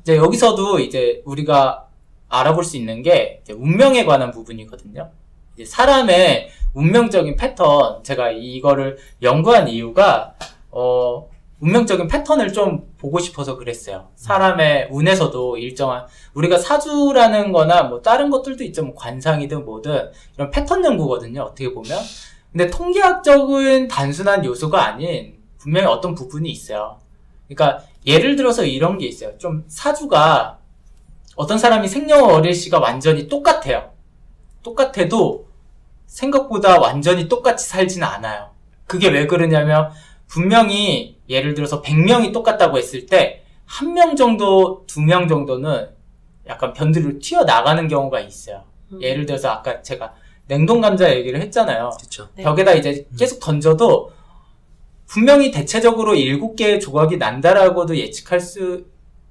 이제 여기서도 이제 우리가 알아볼 수 있는 게 이제 운명에 관한 부분이거든요. 이제 사람의 운명적인 패턴, 제가 이거를 연구한 이유가 운명적인 패턴을 좀 보고 싶어서 그랬어요. 사람의 운에서도 일정한, 우리가 사주라는 거나 뭐 다른 것들도 있죠. 뭐 관상이든 뭐든 이런 패턴 연구거든요. 어떻게 보면. 근데 통계학적인 단순한 요소가 아닌 분명히 어떤 부분이 있어요. 그러니까 예를 들어서 이런 게 있어요. 좀 사주가 어떤 사람이 생년월일시가 완전히 똑같아요. 똑같아도 생각보다 완전히 똑같이 살지는 않아요. 그게 왜 그러냐면 분명히 예를 들어서 100명이 똑같다고 했을 때 1명 정도, 2명 정도는 약간 변두리로 튀어나가는 경우가 있어요. 예를 들어서 아까 제가 냉동감자 얘기를 했잖아요. 그쵸. 네. 벽에다 이제 계속 던져도 분명히 대체적으로 7개의 조각이 난다라고도 예측할 수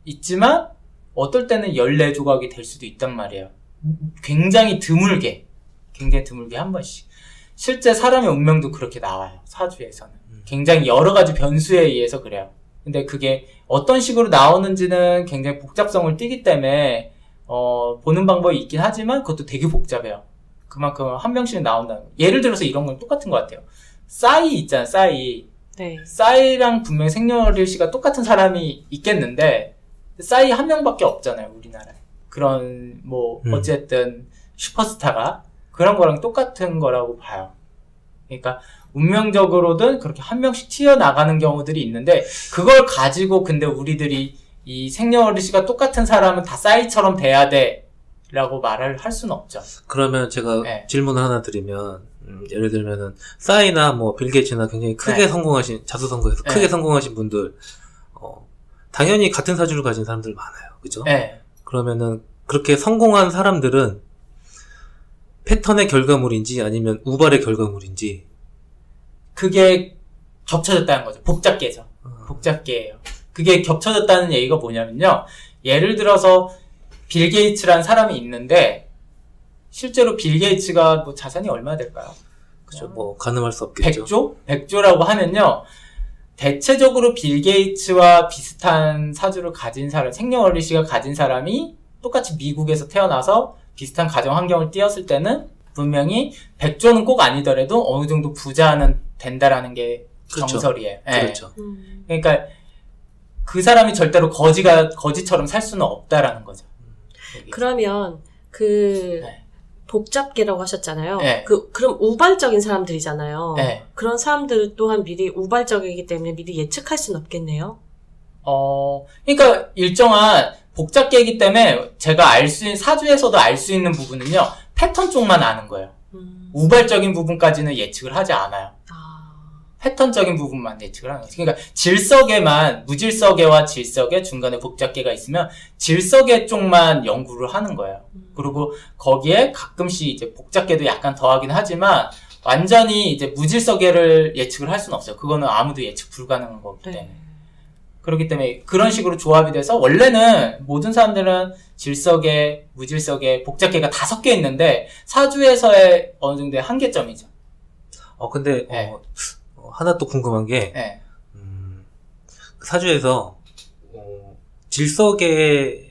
있지만 어떨 때는 14조각이 될 수도 있단 말이에요. 굉장히 드물게 한 번씩. 실제 사람의 운명도 그렇게 나와요. 사주에서는. 굉장히 여러 가지 변수에 의해서 그래요. 근데 그게 어떤 식으로 나오는지는 굉장히 복잡성을 띠기 때문에 보는 방법이 있긴 하지만 그것도 되게 복잡해요. 그만큼 한 명씩 나온다는 거. 예를 들어서 이런 건 똑같은 것 같아요. 싸이 있잖아, 싸이. 네. 싸이랑 분명히 생년월일시가 똑같은 사람이 있겠는데 싸이 한 명밖에 없잖아요, 우리나라에. 그런 뭐 어쨌든 슈퍼스타가 그런 거랑 똑같은 거라고 봐요. 그러니까 운명적으로든 그렇게 한 명씩 튀어나가는 경우들이 있는데 그걸 가지고 근데 우리들이 이 생년월일시가 똑같은 사람은 다 싸이처럼 돼야 돼 라고 말을 할 수는 없죠. 그러면 제가 네. 질문을 하나 드리면 예를 들면은 싸이나 뭐 빌 게이츠나 굉장히 크게 네. 성공하신 자수성가에서 네. 크게 성공하신 분들 당연히 같은 사주를 가진 사람들 많아요. 그죠? 네. 그러면은 그렇게 성공한 사람들은 패턴의 결과물인지 아니면 우발의 결과물인지 그게 겹쳐졌다는 거죠. 복잡계죠. 복잡계예요. 그게 겹쳐졌다는 얘기가 뭐냐면요. 예를 들어서 빌 게이츠라는 사람이 있는데 실제로 빌 게이츠가 뭐 자산이 얼마나 될까요? 그죠? 뭐 가늠할 수 없겠죠. 100조? 100조라고 하면요. 대체적으로 빌 게이츠와 비슷한 사주를 가진 사람, 생년월일시가 가진 사람이 똑같이 미국에서 태어나서 비슷한 가정 환경을 띄었을 때는 분명히 100조는 꼭 아니더라도 어느 정도 부자는 된다라는 게 그렇죠. 정설이에요. 예. 그렇죠. 그러니까 그 사람이 절대로 거지처럼 살 수는 없다라는 거죠. 그러면 네. 복잡계라고 하셨잖아요. 네. 그럼 우발적인 사람들이잖아요. 네. 그런 사람들 또한 미리 우발적이기 때문에 미리 예측할 수는 없겠네요. 그러니까 일정한 복잡계이기 때문에 제가 사주에서도 알 수 있는 부분은요, 패턴 쪽만 아는 거예요. 우발적인 부분까지는 예측을 하지 않아요. 패턴적인 부분만 예측을 하는 거죠. 그러니까 질서계만, 무질서계와 질서계, 중간에 복잡계가 있으면 질서계 쪽만 연구를 하는 거예요. 그리고 거기에 가끔씩 이제 복잡계도 약간 더하긴 하지만 완전히 이제 무질서계를 예측을 할 수는 없어요. 그거는 아무도 예측 불가능한 거기 때문에. 네. 그렇기 때문에 그런 식으로 조합이 돼서 원래는 모든 사람들은 질서계, 무질서계, 복잡계가 다 섞여 있는데 사주에서의 어느 정도의 한계점이죠. 근데 네. 하나 또 궁금한 게 네. 그 사주에서 질서계의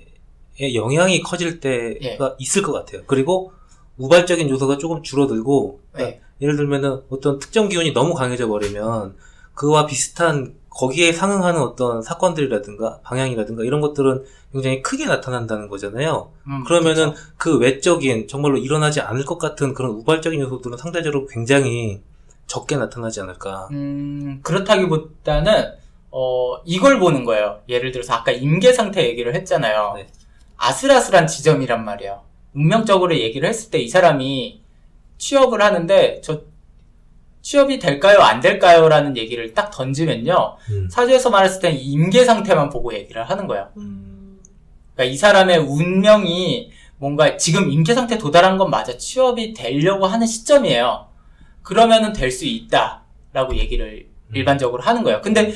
영향이 커질 때가 있을 것 같아요. 그리고 우발적인 요소가 조금 줄어들고 그러니까 예를 들면은 어떤 특정 기운이 너무 강해져 버리면 그와 비슷한 거기에 상응하는 어떤 사건들이라든가 방향이라든가 이런 것들은 굉장히 크게 나타난다는 거잖아요. 그러면은 그렇죠. 그 외적인 정말로 일어나지 않을 것 같은 그런 우발적인 요소들은 상대적으로 굉장히 적게 나타나지 않을까. 그렇다기보다는 이걸 보는 거예요. 예를 들어서 아까 임계 상태 얘기를 했잖아요. 네. 아슬아슬한 지점이란 말이에요. 운명적으로 얘기를 했을 때 이 사람이 취업을 하는데 취업이 될까요? 안 될까요? 라는 얘기를 딱 던지면요. 사주에서 말했을 때는 임계 상태만 보고 얘기를 하는 거예요. 그러니까 이 사람의 운명이 뭔가 지금 임계 상태에 도달한 건 맞아. 취업이 되려고 하는 시점이에요. 그러면은 될 수 있다라고 얘기를 일반적으로 하는 거예요. 근데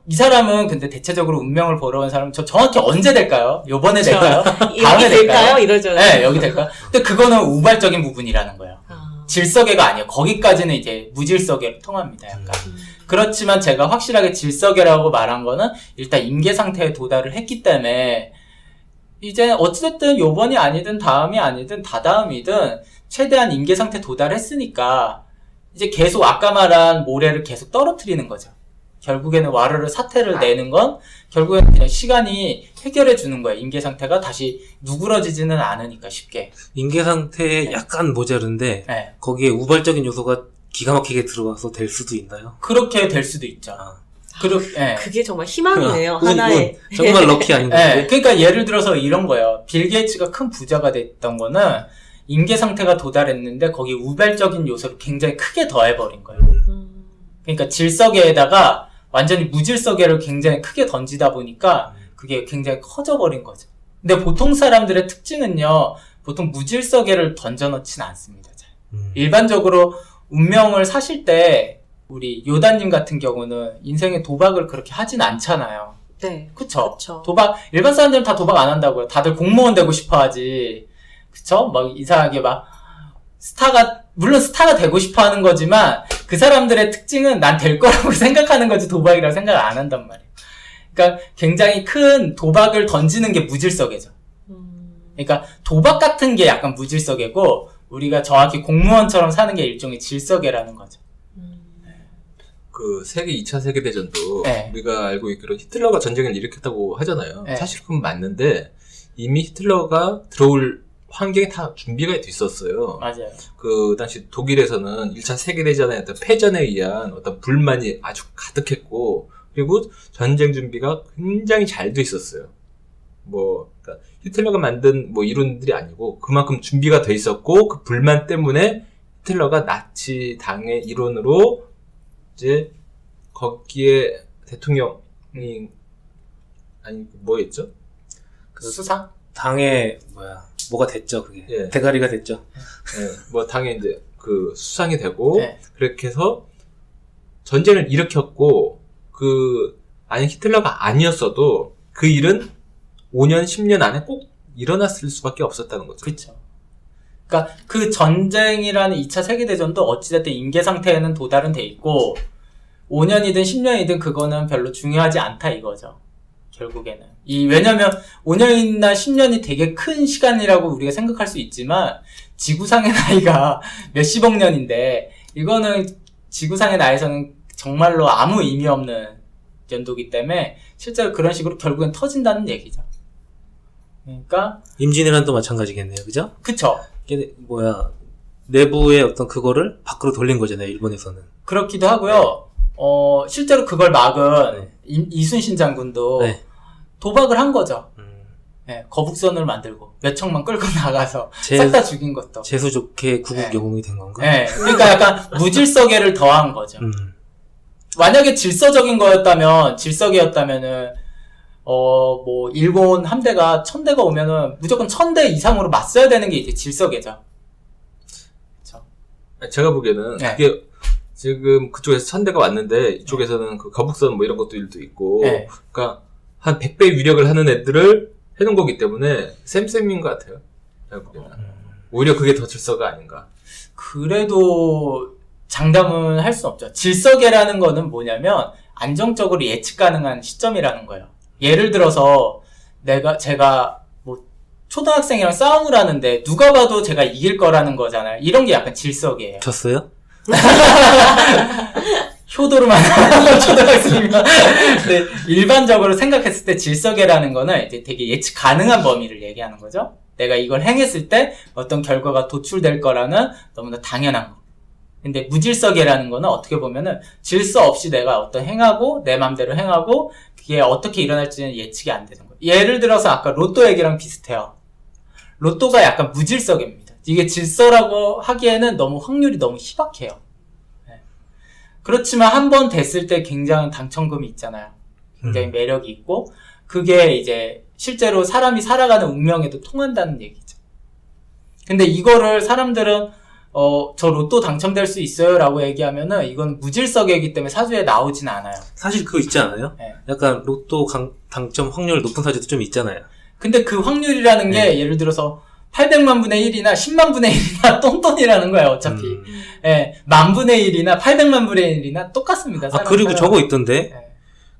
이 사람은 근데 대체적으로 운명을 보러 온 사람은 정확히 언제 될까요? 요번에 될까요? 다음에 될까요? 이러죠. 네, 여기 될까요? 근데 그거는 우발적인 부분이라는 거예요. 질서계가 아니에요. 거기까지는 이제 무질서계로 통합니다. 약간. 그렇지만 제가 확실하게 질서계라고 말한 거는 일단 임계 상태에 도달을 했기 때문에 이제 어찌됐든 요번이 아니든 다음이 아니든 다다음이든 최대한 임계 상태 도달했으니까 이제 계속 아까 말한 모래를 계속 떨어뜨리는 거죠. 결국에는 와르르 사태를 내는 건 결국에는 그냥 시간이 해결해 주는 거예요. 임계 상태가 다시 누그러지지는 않으니까 쉽게. 인계 상태에 약간 모자른데 네. 거기에 우발적인 요소가 기가 막히게 들어가서 될 수도 있나요? 그렇게 될 수도 있죠. 네. 그게 정말 희망이네요. 운, 하나의. 정말 럭키 아닌가요? 네. 그러니까 예를 들어서 이런 거예요. 빌 게이츠가 큰 부자가 됐던 거는 임계 상태가 도달했는데 거기 우발적인 요소를 굉장히 크게 더해버린 거예요. 그러니까 질서계에다가 완전히 무질서계를 굉장히 크게 던지다 보니까 그게 굉장히 커져버린 거죠. 근데 보통 사람들의 특징은요, 보통 무질서계를 던져놓진 않습니다. 잘. 일반적으로 운명을 사실 때 우리 요다님 같은 경우는 인생에 도박을 그렇게 하진 않잖아요. 네. 그쵸? 그쵸. 도박, 일반 사람들은 다 도박 안 한다고요. 다들 공무원 되고 싶어 하지. 그쵸? 막 이상하게 막, 물론 스타가 되고 싶어 하는 거지만, 그 사람들의 특징은 난 될 거라고 생각하는 거지 도박이라고 생각을 안 한단 말이에요. 그러니까 굉장히 큰 도박을 던지는 게 무질서계죠. 그러니까 도박 같은 게 약간 무질서계고, 우리가 정확히 공무원처럼 사는 게 일종의 질서계라는 거죠. 그 세계 2차 세계대전도 네. 우리가 알고 있기로 히틀러가 전쟁을 일으켰다고 하잖아요. 네. 사실 그건 맞는데 이미 히틀러가 들어올 환경이 다 준비가 돼 있었어요. 맞아요. 그 당시 독일에서는 1차 세계대전의 어떤 패전에 의한 어떤 불만이 아주 가득했고, 그리고 전쟁 준비가 굉장히 잘 돼 있었어요. 그러니까 히틀러가 만든 이론들이 아니고 그만큼 준비가 돼 있었고, 그 불만 때문에 히틀러가 나치 당의 일원으로 이제 거기에 대통령이 뭐였죠? 수상? 당에 뭐가 됐죠, 그게. 예. 대가리가 됐죠. 네, 당에 이제 그 수상이 되고, 네. 그렇게 해서 전쟁을 일으켰고, 만약 히틀러가 아니었어도 그 일은 5년, 10년 안에 꼭 일어났을 수밖에 없었다는 거죠. 그쵸. 그러니까 그 전쟁이라는 2차 세계대전도 어찌됐든 임계 상태에는 도달은 돼 있고 5년이든 10년이든 그거는 별로 중요하지 않다 이거죠. 결국에는. 왜냐면 5년이나 10년이 되게 큰 시간이라고 우리가 생각할 수 있지만 지구상의 나이가 몇십억 년인데 이거는 지구상의 나이에서는 정말로 아무 의미 없는 연도기 때문에 실제로 그런 식으로 결국엔 터진다는 얘기죠. 그러니까 임진왜란도 마찬가지겠네요, 그죠? 그쵸. 이게 내부의 어떤 그거를 밖으로 돌린 거잖아요, 일본에서는. 그렇기도 하고요. 실제로 그걸 막은 네. 이순신 장군도 네. 도박을 한 거죠. 네, 거북선을 만들고 몇 척만 끌고 나가서 싹 다 죽인 것도. 재수 좋게 구국 네. 영웅이 된 건가? 네, 그러니까 약간 무질서계를 더한 거죠. 만약에 질서계였다면은 일본 함대가 1000대가 오면은 무조건 1000대 이상으로 맞서야 되는 게 이제 질서계죠. 그쵸. 제가 보기에는 네. 그게 지금 그쪽에서 1000대가 왔는데 이쪽에서는 그 거북선 이런 것들도 있고, 네. 그러니까 한 100배 위력을 하는 애들을 해놓은 거기 때문에 쌤쌤인 것 같아요. 제가 보기에는. 오히려 그게 더 질서가 아닌가. 그래도 장담은 할 수 없죠. 질서계라는 거는 뭐냐면 안정적으로 예측 가능한 시점이라는 거예요. 예를 들어서 제가 초등학생이랑 싸움을 하는데 누가 봐도 제가 이길 거라는 거잖아요. 이런 게 약간 질서계예요. 졌어요? 효도로만 초등학생이면. 근데 일반적으로 생각했을 때 질서계라는 거는 이제 되게 예측 가능한 범위를 얘기하는 거죠. 내가 이걸 행했을 때 어떤 결과가 도출될 거라는 너무나 당연한 거. 근데 무질서계라는 거는 어떻게 보면은 질서 없이 내가 어떤 행하고 내 맘대로 행하고 그게 어떻게 일어날지는 예측이 안 되는 거예요. 예를 들어서 아까 로또 얘기랑 비슷해요. 로또가 약간 무질서계입니다. 이게 질서라고 하기에는 확률이 너무 희박해요. 네. 그렇지만 한 번 됐을 때 굉장한 당첨금이 있잖아요. 굉장히 매력이 있고 그게 이제 실제로 사람이 살아가는 운명에도 통한다는 얘기죠. 근데 이거를 사람들은 저 로또 당첨될 수 있어요 라고 얘기하면은 이건 무질서계이기 때문에 사주에 나오진 않아요. 사실 그거 있지 않아요? 네. 약간 로또 당첨 확률 높은 사주도 좀 있잖아요. 근데 그 확률이라는 게 예를 들어서 800만 분의 1이나 10만 분의 1이나 똥돈이라는 거예요, 어차피. 예, 10,000분의 1이나 800만 분의 1이나 똑같습니다. 그리고 저거 있던데? 예.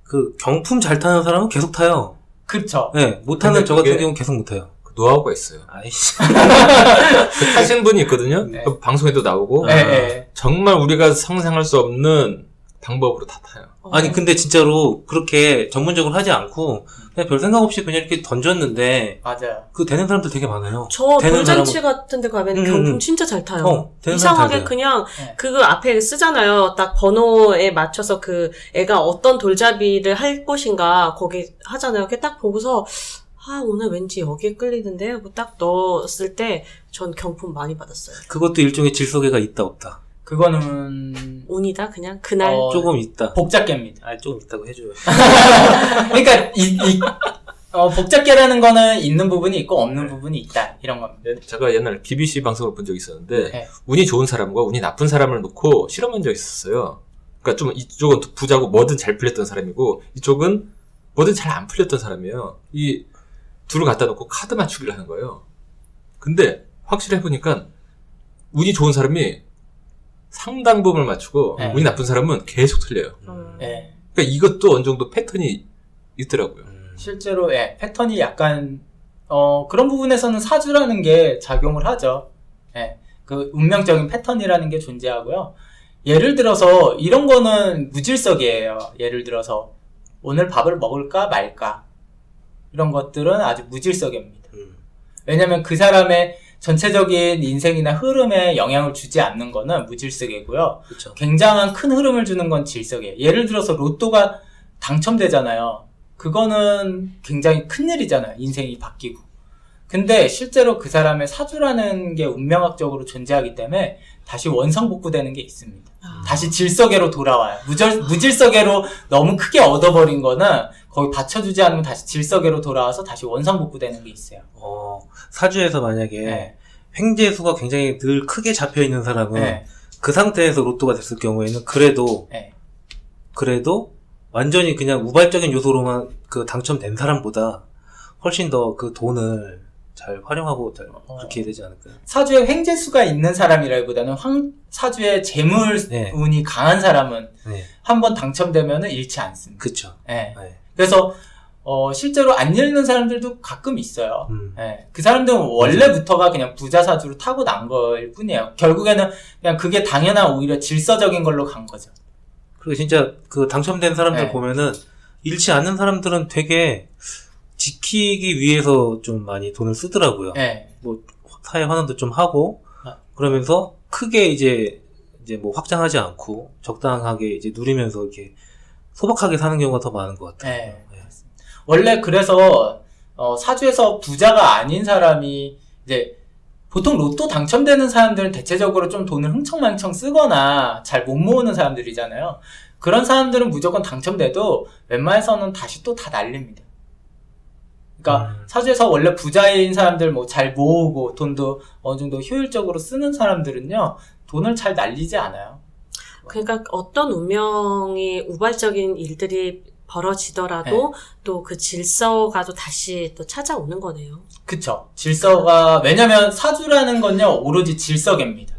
그 경품 잘 타는 사람은 계속 타요. 그쵸. 네, 못하는 근데 저 같은 그게- 경우는 계속 못해요. 그 노하우가 있어요. 아이씨. 그 타시는 분이 있거든요. 네. 그 방송에도 나오고 네, 네. 정말 우리가 상상할 수 없는 방법으로 다 타요. 아니, 근데 진짜로 그렇게 전문적으로 하지 않고, 그냥 별 생각 없이 그냥 이렇게 던졌는데, 맞아요. 그 되는 사람들 되게 많아요. 저 되는 돌잔치 사람은- 같은 데 가면 음, 경품 진짜 잘 타요. 되는 사람 잘 이상하게 돼요. 그냥 네. 그 앞에 쓰잖아요. 딱 번호에 맞춰서 그 애가 어떤 돌잡이를 할 곳인가 거기 하잖아요. 그게 딱 보고서 오늘 왠지 여기에 끌리는데 하고 딱 넣었을 때 전 경품 많이 받았어요. 그것도 일종의 질서계가 있다, 없다. 그거는 운이다 그냥 그날 조금 있다. 복잡계입니다. 아, 조금 있다고 해줘요. 그러니까 복잡계라는 거는 있는 부분이 있고 없는 부분이 있다 이런 겁니다. 제가 옛날 BBC 방송을 본 적이 있었는데 네. 운이 좋은 사람과 운이 나쁜 사람을 놓고 실험한 적이 있었어요. 그러니까 좀 이쪽은 부자고 뭐든 잘 풀렸던 사람이고 이쪽은 뭐든 잘 안 풀렸던 사람이에요. 이 둘을 갖다 놓고 카드 맞추기를 하는 거예요. 근데 확실히 해보니까 운이 좋은 사람이 상당 부분을 맞추고 네. 운이 나쁜 사람은 계속 틀려요. 예. 그러니까 이것도 어느 정도 패턴이 있더라고요. 실제로 패턴이 약간 그런 부분에서는 사주라는 게 작용을 하죠. 예. 그 운명적인 패턴이라는 게 존재하고요. 예를 들어서 이런 거는 무질서이에요. 예를 들어서 오늘 밥을 먹을까 말까 이런 것들은 아주 무질서입니다. 왜냐면 그 사람의 전체적인 인생이나 흐름에 영향을 주지 않는 거는 무질서이고요. 그렇죠. 굉장한 큰 흐름을 주는 건 질서이에요. 예를 들어서 로또가 당첨되잖아요. 그거는 굉장히 큰일이잖아요. 인생이 바뀌고. 근데 실제로 그 사람의 사주라는 게 운명학적으로 존재하기 때문에 다시 원상복구되는 게 있습니다. 다시 질서계로 돌아와요. 무질서계로 너무 크게 얻어버린 거는 거기 받쳐주지 않으면 다시 질서계로 돌아와서 다시 원상복구되는 게 있어요. 사주에서 만약에 네. 횡재수가 굉장히 늘 크게 잡혀 있는 사람은 네. 그 상태에서 로또가 됐을 경우에는 그래도 완전히 그냥 우발적인 요소로만 그 당첨된 사람보다 훨씬 더 그 돈을 잘 활용하고 그렇게 되지 않을까요? 사주에 횡재수가 있는 사람이라기보다는 사주에 재물운이 네. 강한 사람은 네. 한번 당첨되면 잃지 않습니다. 그쵸. 네. 네. 그래서 실제로 안 잃는 사람들도 가끔 있어요. 네. 그 사람들은 원래부터가 그냥 부자 사주로 타고난 걸 뿐이에요. 결국에는 그냥 그게 당연한 오히려 질서적인 걸로 간 거죠. 그리고 진짜 그 당첨된 사람들 네. 보면은 잃지 않는 사람들은 되게 지키기 위해서 좀 많이 돈을 쓰더라고요. 네. 뭐 사회 환원도 좀 하고 아. 그러면서 크게 이제 뭐 확장하지 않고 적당하게 이제 누리면서 이렇게 소박하게 사는 경우가 더 많은 것 같아요. 네. 원래 그래서 사주에서 부자가 아닌 사람이 이제 보통 로또 당첨되는 사람들은 대체적으로 좀 돈을 흥청망청 쓰거나 잘 못 모으는 사람들이잖아요. 그런 사람들은 무조건 당첨돼도 웬만해서는 다시 또 다 날립니다. 그러니까 사주에서 원래 부자인 사람들 뭐 잘 모으고 돈도 어느 정도 효율적으로 쓰는 사람들은요 돈을 잘 날리지 않아요. 그러니까 어떤 운명이 우발적인 일들이 벌어지더라도 또 그 질서가 또 다시 또 찾아오는 거네요. 그쵸. 질서가 왜냐면 사주라는 건요 오로지 질서계입니다.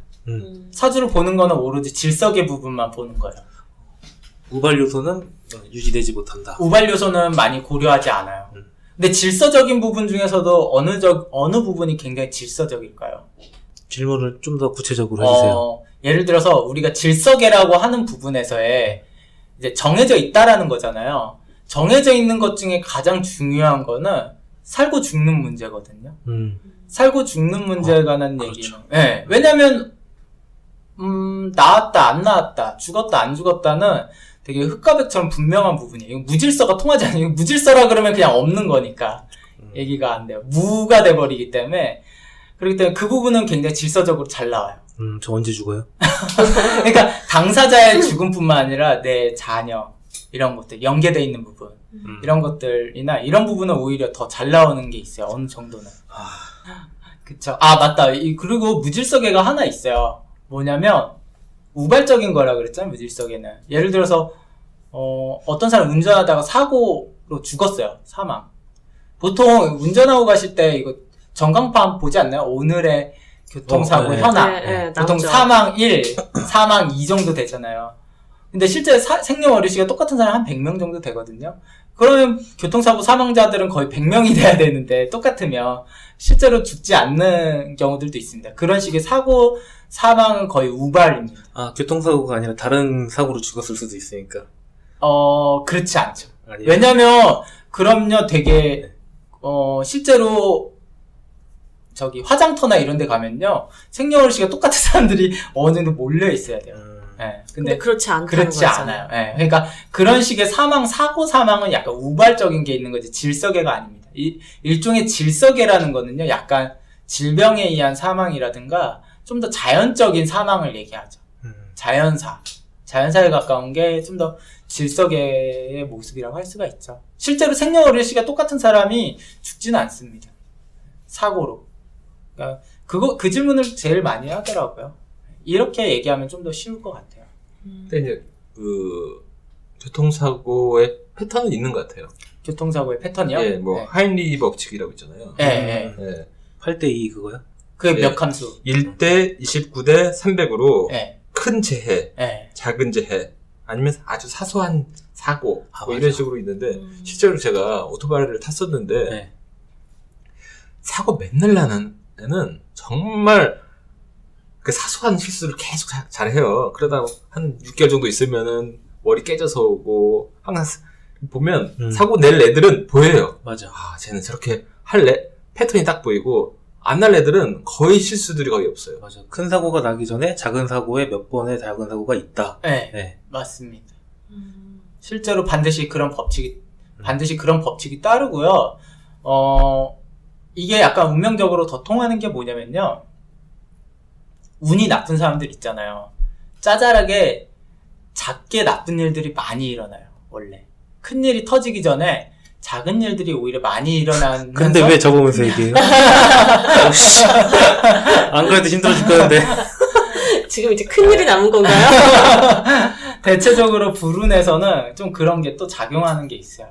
사주를 보는 거는 오로지 질서계 부분만 보는 거예요. 우발 요소는 유지되지 못한다. 우발 요소는 많이 고려하지 않아요. 근데 질서적인 부분 중에서도 어느 부분이 굉장히 질서적일까요? 질문을 좀 더 구체적으로 해주세요. 예를 들어서 우리가 질서계라고 하는 부분에서의 이제 정해져 있다라는 거잖아요. 정해져 있는 것 중에 가장 중요한 거는 살고 죽는 문제거든요. 살고 죽는 문제에 관한 그렇죠. 얘기는. 네, 왜냐면 나았다 안 나았다 죽었다 안 죽었다는 되게 흑과백처럼 분명한 부분이에요. 무질서가 통하지 않아요. 무질서라 그러면 그냥 없는 거니까 얘기가 안 돼요. 무가 돼버리기 때문에 그렇기 때문에 그 부분은 굉장히 질서적으로 잘 나와요. 저 언제 죽어요? 그러니까 당사자의 죽음뿐만 아니라 내 자녀 이런 것들 연계돼 있는 부분 이런 것들이나 이런 부분은 오히려 더 잘 나오는 게 있어요. 어느 정도는. 그쵸. 맞다. 그리고 무질서계가 하나 있어요. 뭐냐면 우발적인 거라 그랬잖아요. 무질서계는. 예를 들어서 어떤 사람 운전하다가 사고로 죽었어요. 사망. 보통 운전하고 가실 때 이거 전광판 보지 않나요? 오늘의 교통사고 현황. 네, 보통 나오죠. 사망 1, 사망 2 정도 되잖아요. 근데 실제 생년 월일시가 똑같은 사람 한 100명 정도 되거든요. 그러면 교통사고 사망자들은 거의 100명이 돼야 되는데 똑같으면 실제로 죽지 않는 경우들도 있습니다. 그런 식의 사고 사망은 거의 우발입니다. 아, 교통사고가 아니라 다른 사고로 죽었을 수도 있으니까. 그렇지 않죠. 아니에요? 왜냐면 그럼요 되게 실제로 저기 화장터나 이런 데 가면요 생년월일시가 똑같은 사람들이 어느 정도 몰려 있어야 돼요. 네, 근데 그렇지 않다는 그렇지 거잖아요. 않아요. 네, 그러니까 그런 식의 사고 사망은 약간 우발적인 게 있는 거지 질서계가 아닙니다. 일종의 질서계라는 거는요 약간 질병에 의한 사망이라든가 좀 더 자연적인 사망을 얘기하죠. 자연사에 가까운 게 좀 더 질서계의 모습이라고 할 수가 있죠. 실제로 생년월일시가 똑같은 사람이 죽지는 않습니다. 사고로. 그러니까 그 질문을 제일 많이 하더라고요. 이렇게 얘기하면 좀 더 쉬울 것 같아요. 근데 이제 그 교통사고의 패턴은 있는 것 같아요. 교통사고의 패턴이요? 예, 뭐 네. 하인리 법칙이라고 있잖아요. 네. 예. 8대2 그거요? 그게 네. 몇 함수? 1대 29대 300으로 네. 큰 재해, 네. 작은 재해, 아니면 아주 사소한 사고, 아, 뭐 맞아. 이런 식으로 있는데, 실제로 제가 오토바이를 탔었는데, 네. 사고 맨날 나는 애는 정말 그 사소한 실수를 계속 잘해요. 그러다 한 6개월 정도 있으면은 머리 깨져서 오고, 항상 보면 사고 낼 애들은 보여요. 맞아. 아, 쟤는 저렇게 패턴이 딱 보이고, 안 날 애들은 거의 실수들이 거의 없어요. 맞아. 큰 사고가 나기 전에 작은 사고에 몇 번의 작은 사고가 있다. 네. 네. 맞습니다. 실제로 반드시 그런 법칙이 따르고요. 이게 약간 운명적으로 더 통하는 게 뭐냐면요. 운이 나쁜 사람들 있잖아요. 짜잘하게 작게 나쁜 일들이 많이 일어나요. 원래. 큰 일이 터지기 전에 작은 일들이 오히려 많이 일어나면서 근데 왜 저보면서 얘기해요? 안 그래도 힘들어 죽겠는데. 지금 이제 큰일이 남은 건가요? 대체적으로 불운에서는 좀 그런 게 또 작용하는 게 있어요.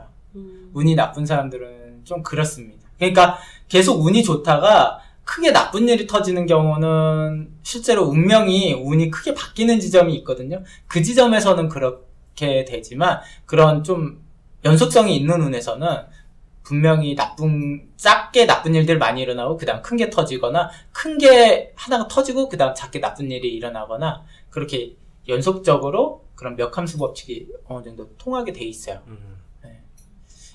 운이 나쁜 사람들은 좀 그렇습니다. 그러니까 계속 운이 좋다가 크게 나쁜 일이 터지는 경우는 실제로 운이 크게 바뀌는 지점이 있거든요. 그 지점에서는 그렇게 되지만 그런 좀 연속성이 있는 운에서는 분명히 작게 나쁜 일들 많이 일어나고 그 다음 큰 게 터지거나 큰 게 하나가 터지고 그 다음 작게 나쁜 일이 일어나거나 그렇게 연속적으로 그런 역함수 법칙이 어느 정도 통하게 돼 있어요. 네.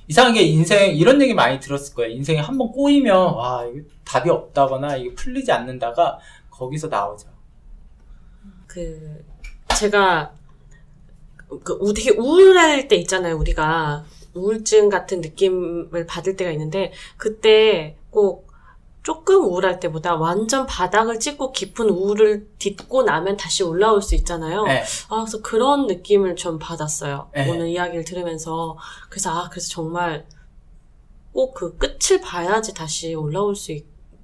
이상하게 인생 이런 얘기 많이 들었을 거예요. 인생에 한번 꼬이면 와 이거 답이 없다거나 이게 풀리지 않는다가 거기서 나오죠. 제가 되게 우울할 때 있잖아요. 우리가 우울증 같은 느낌을 받을 때가 있는데 그때 꼭 조금 우울할 때보다 완전 바닥을 찍고 깊은 우울을 딛고 나면 다시 올라올 수 있잖아요. 네. 그래서 그런 느낌을 좀 받았어요. 네. 오늘 이야기를 들으면서. 그래서 정말 꼭 그 끝을 봐야지 다시 올라올 수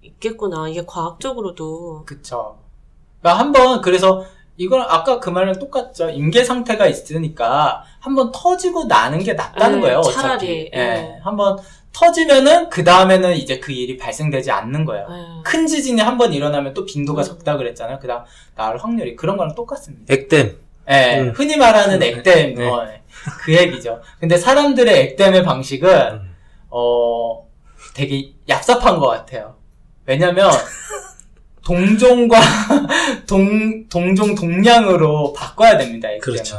있겠구나. 이게 과학적으로도. 그쵸. 그러니까 그래서 이건 아까 그 말이랑 똑같죠. 임계 상태가 있으니까 한번 터지고 나는 게 낫다는 거예요. 어차피. 차라리. 한번 터지면은 그 다음에는 이제 그 일이 발생되지 않는 거예요. 큰 지진이 한번 일어나면 또 빈도가 적다 그랬잖아요. 그 다음 나을 확률이 그런 거랑 똑같습니다. 액땜. 흔히 말하는 액땜 그 얘기죠. 근데 사람들의 액땜의 방식은 되게 얍삽한 것 같아요. 왜냐면 동종과 동량으로 바꿔야 됩니다. 액땜은. 그렇죠.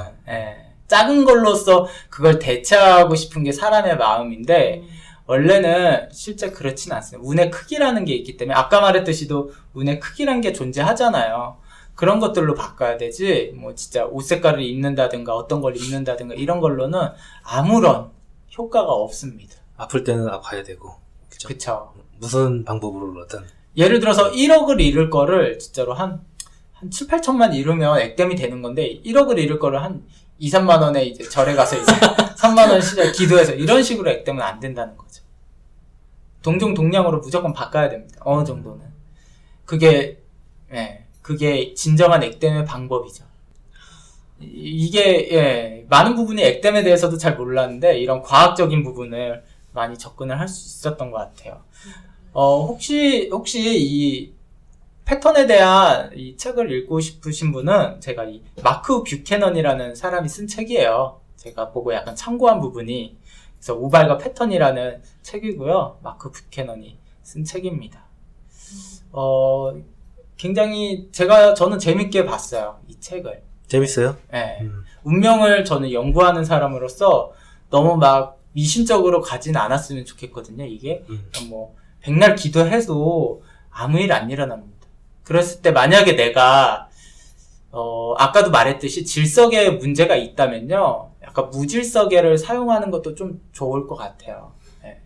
작은 걸로써 그걸 대체하고 싶은 게 사람의 마음인데 원래는 실제 그렇진 않습니다. 운의 크기라는 게 있기 때문에 아까 말했듯이도 운의 크기라는 게 존재하잖아요. 그런 것들로 바꿔야 되지 뭐 진짜 옷 색깔을 입는다든가 어떤 걸 입는다든가 이런 걸로는 아무런 효과가 없습니다. 아플 때는 아파야 되고. 그쵸. 무슨 방법으로든. 예를 들어서 1억을 잃을 거를 진짜로 한 7, 8천만 잃으면 액땜이 되는 건데 1억을 잃을 거를 한 2, 3만 원에 이제 절에 가서 이제 3만 원 시작 기도해서 이런 식으로 액땜은 안 된다는 거죠. 동량으로 무조건 바꿔야 됩니다. 어느 정도는. 그게 진정한 액땜의 방법이죠. 이게 많은 부분이 액땜에 대해서도 잘 몰랐는데 이런 과학적인 부분을 많이 접근을 할 수 있었던 것 같아요. 혹시 이 패턴에 대한 이 책을 읽고 싶으신 분은 제가 이 마크 뷰캐넌이라는 사람이 쓴 책이에요. 제가 보고 약간 참고한 부분이 그래서 우발과 패턴이라는 책이고요. 마크 부캐넌이 쓴 책입니다. 굉장히 저는 재밌게 봤어요. 이 책을. 재밌어요? 네. 운명을 저는 연구하는 사람으로서 너무 막 미신적으로 가진 않았으면 좋겠거든요. 이게 뭐 백날 기도해도 아무 일 안 일어납니다. 그랬을 때 만약에 내가 아까도 말했듯이 질서계에 문제가 있다면요, 약간 무질서계를 사용하는 것도 좀 좋을 것 같아요. 네.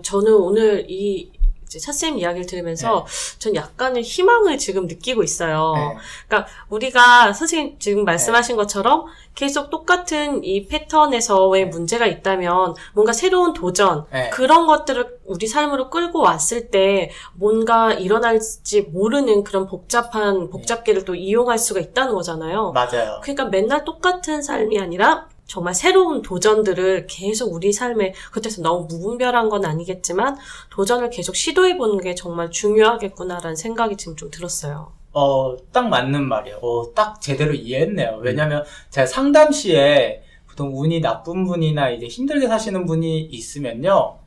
저는 오늘 이제 차쌤 이야기를 들으면서 전 약간의 희망을 지금 느끼고 있어요. 네. 그러니까 우리가 선생님 지금 말씀하신 것처럼 계속 똑같은 이 패턴에서의 문제가 있다면 뭔가 새로운 도전, 네. 그런 것들을 우리 삶으로 끌고 왔을 때 뭔가 일어날지 모르는 그런 복잡계를 또 이용할 수가 있다는 거잖아요. 맞아요. 그러니까 맨날 똑같은 삶이 아니라 정말 새로운 도전들을 계속 우리 삶에, 그때서 너무 무분별한 건 아니겠지만 도전을 계속 시도해보는 게 정말 중요하겠구나라는 생각이 지금 좀 들었어요. 딱 맞는 말이에요. 딱 제대로 이해했네요. 왜냐면 제가 상담 시에 보통 운이 나쁜 분이나 이제 힘들게 사시는 분이 있으면요,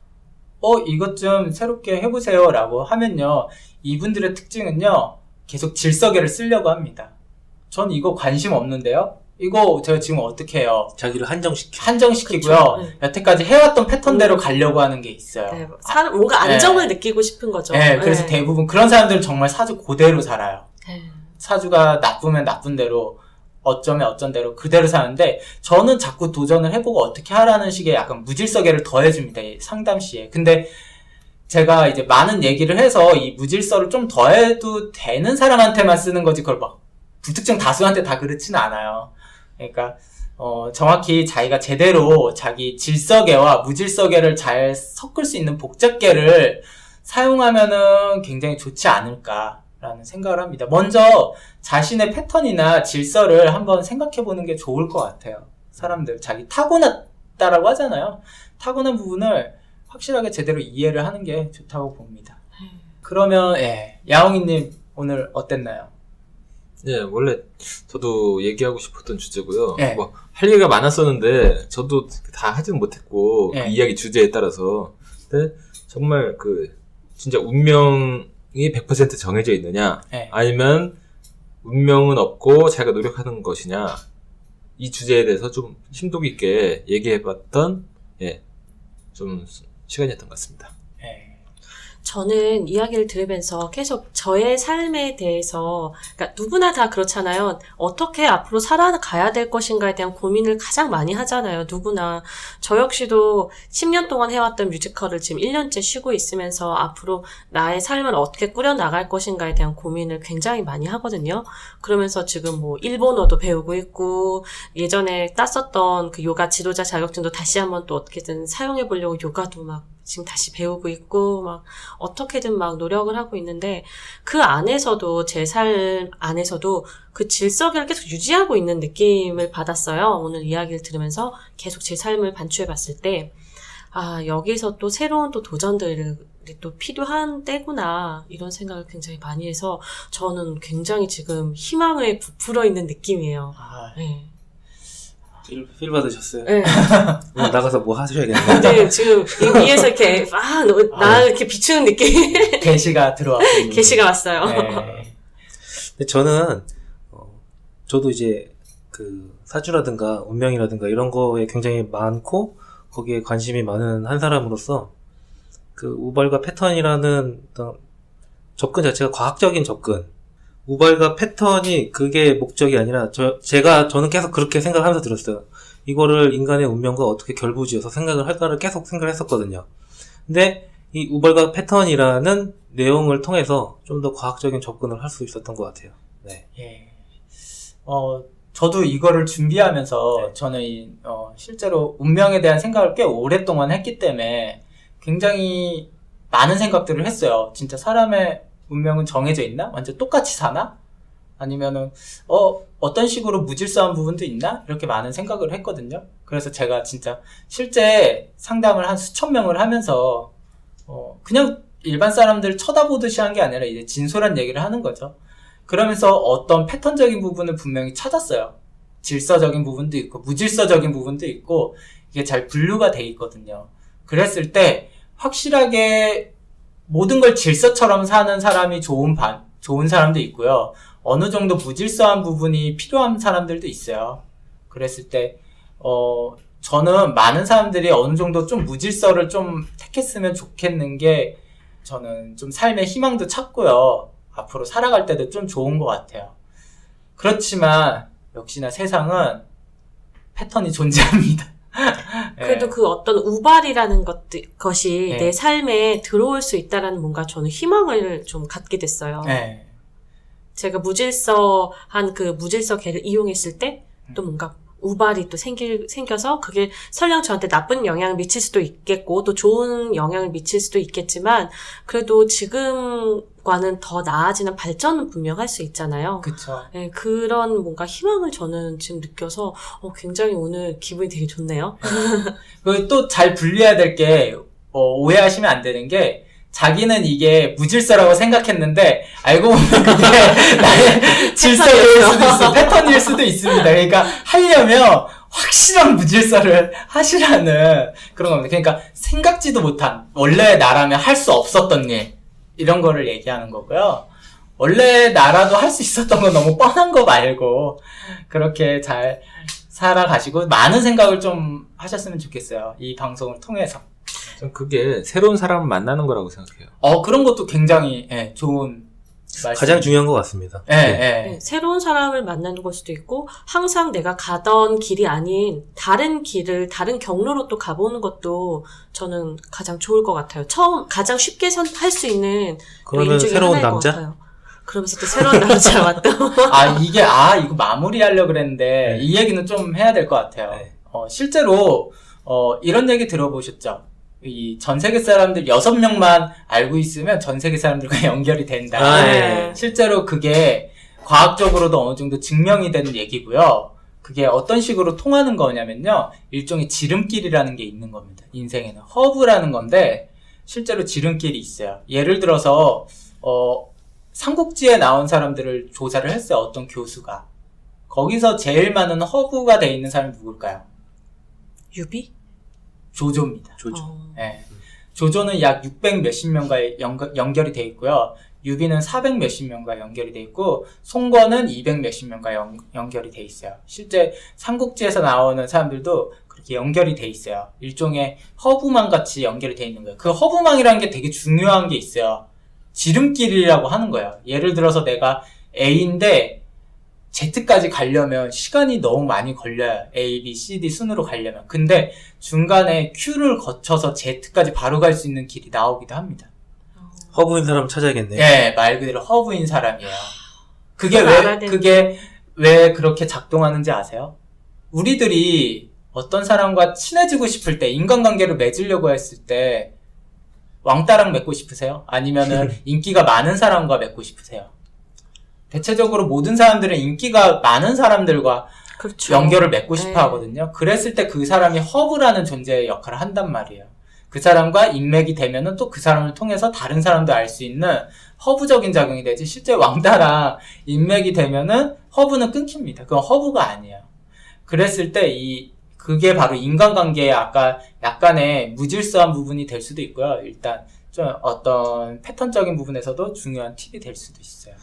이것 좀 새롭게 해보세요 라고 하면요, 이분들의 특징은요, 계속 질서계를 쓰려고 합니다. 전 이거 관심 없는데요? 이거 제가 지금 어떻게 해요? 자기를 한정시키고요. 그쵸. 여태까지 해왔던 패턴대로 가려고 하는 게 있어요. 네, 뭔가 안정을 느끼고 싶은 거죠. 네, 그래서 대부분 그런 사람들은 정말 사주 그대로 살아요. 네. 사주가 나쁘면 나쁜 대로, 어쩌면 어쩐 대로 그대로 사는데, 저는 자꾸 도전을 해보고 어떻게 하라는 식의 약간 무질서계를 더해줍니다, 이 상담 시에. 근데 제가 이제 많은 얘기를 해서 이 무질서를 좀 더해도 되는 사람한테만 쓰는 거지, 그걸 막 불특정 다수한테 다 그렇지는 않아요. 그러니까 정확히 자기가 제대로 자기 질서계와 무질서계를 잘 섞을 수 있는 복잡계를 사용하면은 굉장히 좋지 않을까라는 생각을 합니다. 먼저 자신의 패턴이나 질서를 한번 생각해 보는 게 좋을 것 같아요. 사람들 자기 타고났다라고 하잖아요. 타고난 부분을 확실하게 제대로 이해를 하는 게 좋다고 봅니다. 그러면 야옹이님 오늘 어땠나요? 예, 원래 저도 얘기하고 싶었던 주제고요. 네. 뭐 할 얘기가 많았었는데 저도 다 하지는 못했고 네. 그 이야기 주제에 따라서. 근데 정말 진짜 운명이 100% 정해져 있느냐, 네. 아니면 운명은 없고 자기가 노력하는 것이냐, 이 주제에 대해서 좀 심도 깊게 얘기해봤던 좀 시간이었던 것 같습니다. 저는 이야기를 들으면서 계속 저의 삶에 대해서, 그러니까 누구나 다 그렇잖아요. 어떻게 앞으로 살아가야 될 것인가에 대한 고민을 가장 많이 하잖아요. 누구나. 저 역시도 10년 동안 해왔던 뮤지컬을 지금 1년째 쉬고 있으면서 앞으로 나의 삶을 어떻게 꾸려나갈 것인가에 대한 고민을 굉장히 많이 하거든요. 그러면서 지금 뭐 일본어도 배우고 있고, 예전에 땄었던 그 요가 지도자 자격증도 다시 한번 또 어떻게든 사용해보려고 요가도 막 지금 다시 배우고 있고, 막 어떻게든 막 노력을 하고 있는데, 그 안에서도, 제 삶 안에서도 그 질서를 계속 유지하고 있는 느낌을 받았어요. 오늘 이야기를 들으면서 계속 제 삶을 반추해 봤을 때, 여기서 또 새로운 또 도전들이 또 필요한 때구나, 이런 생각을 굉장히 많이 해서 저는 굉장히 지금 희망에 부풀어 있는 느낌이에요. 네. 필 받으셨어요? 네. 나가서 뭐 하셔야겠네요. 근데 지금 이 위에서 이렇게 나를 이렇게 비추는 느낌. 계시가 들어왔고 계시가 왔어요. 네. 근데 저는 저도 이제 그 사주라든가 운명이라든가 이런 거에 굉장히 많고 거기에 관심이 많은 한 사람으로서 그 우발과 패턴이라는 어떤 접근 자체가 과학적인 접근, 우발과 패턴이 그게 목적이 아니라 저는 계속 그렇게 생각하면서 들었어요. 이거를 인간의 운명과 어떻게 결부지어서 생각을 할까를 계속 생각을 했었거든요. 근데 이 우발과 패턴이라는 내용을 통해서 좀 더 과학적인 접근을 할 수 있었던 것 같아요. 네. 저도 이거를 준비하면서 저는 실제로 운명에 대한 생각을 꽤 오랫동안 했기 때문에 굉장히 많은 생각들을 했어요. 진짜 사람의 운명은 정해져 있나? 완전 똑같이 사나? 아니면은 어떤 식으로 무질서한 부분도 있나? 이렇게 많은 생각을 했거든요. 그래서 제가 진짜 실제 상담을 한 수천 명을 하면서 그냥 일반 사람들 쳐다보듯이 한 게 아니라 이제 진솔한 얘기를 하는 거죠. 그러면서 어떤 패턴적인 부분을 분명히 찾았어요. 질서적인 부분도 있고 무질서적인 부분도 있고 이게 잘 분류가 돼 있거든요. 그랬을 때 확실하게 모든 걸 질서처럼 사는 사람이 좋은 사람도 있고요. 어느 정도 무질서한 부분이 필요한 사람들도 있어요. 그랬을 때, 저는 많은 사람들이 어느 정도 좀 무질서를 좀 택했으면 좋겠는 게 저는 좀 삶의 희망도 찾고요. 앞으로 살아갈 때도 좀 좋은 것 같아요. 그렇지만 역시나 세상은 패턴이 존재합니다. 그래도 네. 그 어떤 우발이라는 것이 네. 내 삶에 들어올 수 있다라는 뭔가 저는 희망을 좀 갖게 됐어요. 네. 제가 무질서한 그 무질서계를 이용했을 때 또 뭔가 우발이 또 생겨서 그게 설령 저한테 나쁜 영향을 미칠 수도 있겠고 또 좋은 영향을 미칠 수도 있겠지만 그래도 지금과는 더 나아지는 발전은 분명할 수 있잖아요. 그쵸. 네, 그런 뭔가 희망을 저는 지금 느껴서 굉장히 오늘 기분이 되게 좋네요. 그 또 잘 분리해야 될 게, 오해하시면 안 되는 게, 자기는 이게 무질서라고 생각했는데, 알고 보면 그게 나의 질서일 수도 있어. 패턴일 수도 있습니다. 그러니까 하려면 확실한 무질서를 하시라는 그런 겁니다. 그러니까 생각지도 못한, 원래 나라면 할 수 없었던 일, 이런 거를 얘기하는 거고요. 원래 나라도 할 수 있었던 건 너무 뻔한 거 말고, 그렇게 잘 살아가시고, 많은 생각을 좀 하셨으면 좋겠어요. 이 방송을 통해서. 전 그게 새로운 사람을 만나는 거라고 생각해요. 그런 것도 굉장히, 좋은 말씀. 가장 중요한 것 같습니다. 네, 새로운 사람을 만나는 걸 수도 있고 항상 내가 가던 길이 아닌 다른 길을 다른 경로로 또 가보는 것도 저는 가장 좋을 것 같아요. 가장 쉽게 할 수 있는 그러면 일 중에 새로운 하나일 것 남자? 같아요. 그러면서 또 새로운 남자 왔다. 이거 마무리하려고 그랬는데, 이 얘기는 좀 해야 될 것 같아요. 네. 실제로, 이런 얘기 들어보셨죠? 이 전 세계 사람들 6명만 알고 있으면 전 세계 사람들과 연결이 된다. 네. 실제로 그게 과학적으로도 어느 정도 증명이 되는 얘기고요. 그게 어떤 식으로 통하는 거냐면요. 일종의 지름길이라는 게 있는 겁니다. 인생에는. 허브라는 건데, 실제로 지름길이 있어요. 예를 들어서, 삼국지에 나온 사람들을 조사를 했어요. 어떤 교수가. 거기서 제일 많은 허브가 돼 있는 사람이 누굴까요? 유비? 조조입니다. 조조. 네. 조조는 약 600 몇십 명과 연결이 돼 있고요. 유비는 400 몇십 명과 연결이 돼 있고, 송건은 200 몇십 명과 연결이 돼 있어요. 실제 삼국지에서 나오는 사람들도 그렇게 연결이 돼 있어요. 일종의 허브망 같이 연결이 돼 있는 거예요. 그 허브망이라는 게 되게 중요한 게 있어요. 지름길이라고 하는 거예요. 예를 들어서 내가 A인데 Z까지 가려면 시간이 너무 많이 걸려요. A, B, C, D 순으로 가려면. 근데 중간에 Q를 거쳐서 Z까지 바로 갈 수 있는 길이 나오기도 합니다. 허브인 사람 찾아야겠네요. 네, 말 그대로 허브인 사람이에요. 그게 그걸 알아야 되는데. 그게 왜 그렇게 작동하는지 아세요? 우리들이 어떤 사람과 친해지고 싶을 때, 인간관계를 맺으려고 했을 때, 왕따랑 맺고 싶으세요? 아니면은 인기가 많은 사람과 맺고 싶으세요? 대체적으로 모든 사람들은 인기가 많은 사람들과 그렇죠. 연결을 맺고 싶어 네. 하거든요. 그랬을 때 그 사람이 허브라는 존재의 역할을 한단 말이에요. 그 사람과 인맥이 되면은 또 그 사람을 통해서 다른 사람도 알 수 있는 허브적인 작용이 되지, 실제 왕따랑 인맥이 되면은 허브는 끊깁니다. 그건 허브가 아니에요. 그랬을 때 그게 바로 인간관계의 아까 약간의 무질서한 부분이 될 수도 있고요. 일단 좀 어떤 패턴적인 부분에서도 중요한 팁이 될 수도 있어요.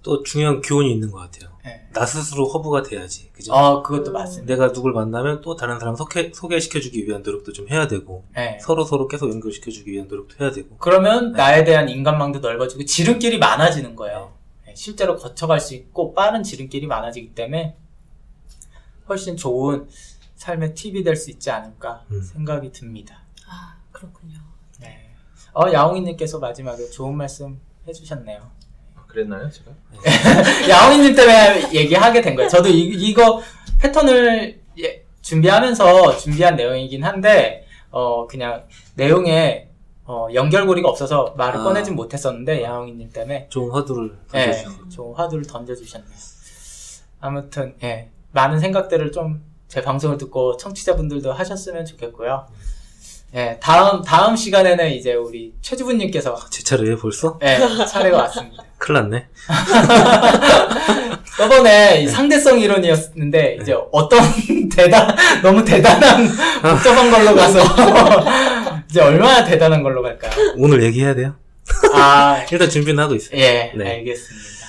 또 중요한 교훈이 있는 것 같아요. 네. 나 스스로 허브가 돼야지. 그죠? 그것도 맞습니다. 내가 누굴 만나면 또 다른 사람 소개시켜주기 위한 노력도 좀 해야 되고, 네. 서로 계속 연결시켜주기 위한 노력도 해야 되고. 그러면 나에 대한 인간망도 넓어지고 지름길이 많아지는 거예요. 네, 실제로 거쳐갈 수 있고 빠른 지름길이 많아지기 때문에 훨씬 좋은 삶의 팁이 될 수 있지 않을까 생각이 듭니다. 그렇군요. 네. 야옹이님께서 마지막에 좋은 말씀 해주셨네요. 그랬나요, 제가? 야옹이님 때문에 얘기하게 된 거예요. 저도 이거 패턴을 준비한 내용이긴 한데, 그냥 내용에 연결고리가 없어서 말을 꺼내진 못했었는데, 야옹이님 때문에 좋은 화두를 네, 던져주셨고. 좋은 화두를 던져주셨네요. 아무튼 많은 생각들을 좀 제 방송을 듣고 청취자분들도 하셨으면 좋겠고요. 다음 시간에는 이제 우리 최주부님께서 제 차례에 벌써? 차례가 왔습니다. 큰일 났네. 저번에 이 상대성 이론이었는데 이제 어떤 너무 대단한 복잡한 걸로 가서 이제 얼마나 대단한 걸로 갈까요? 오늘 얘기해야 돼요? 아, 일단 준비는 하고 있어요. 예, 네. 알겠습니다.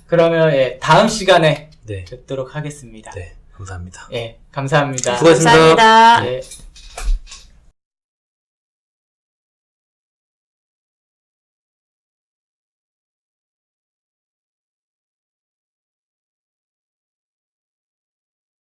그러면 예, 다음 시간에 네. 뵙도록 하겠습니다. 네. 감사합니다. 예, 감사합니다. 수고하셨습니다. 감사합니다. 예.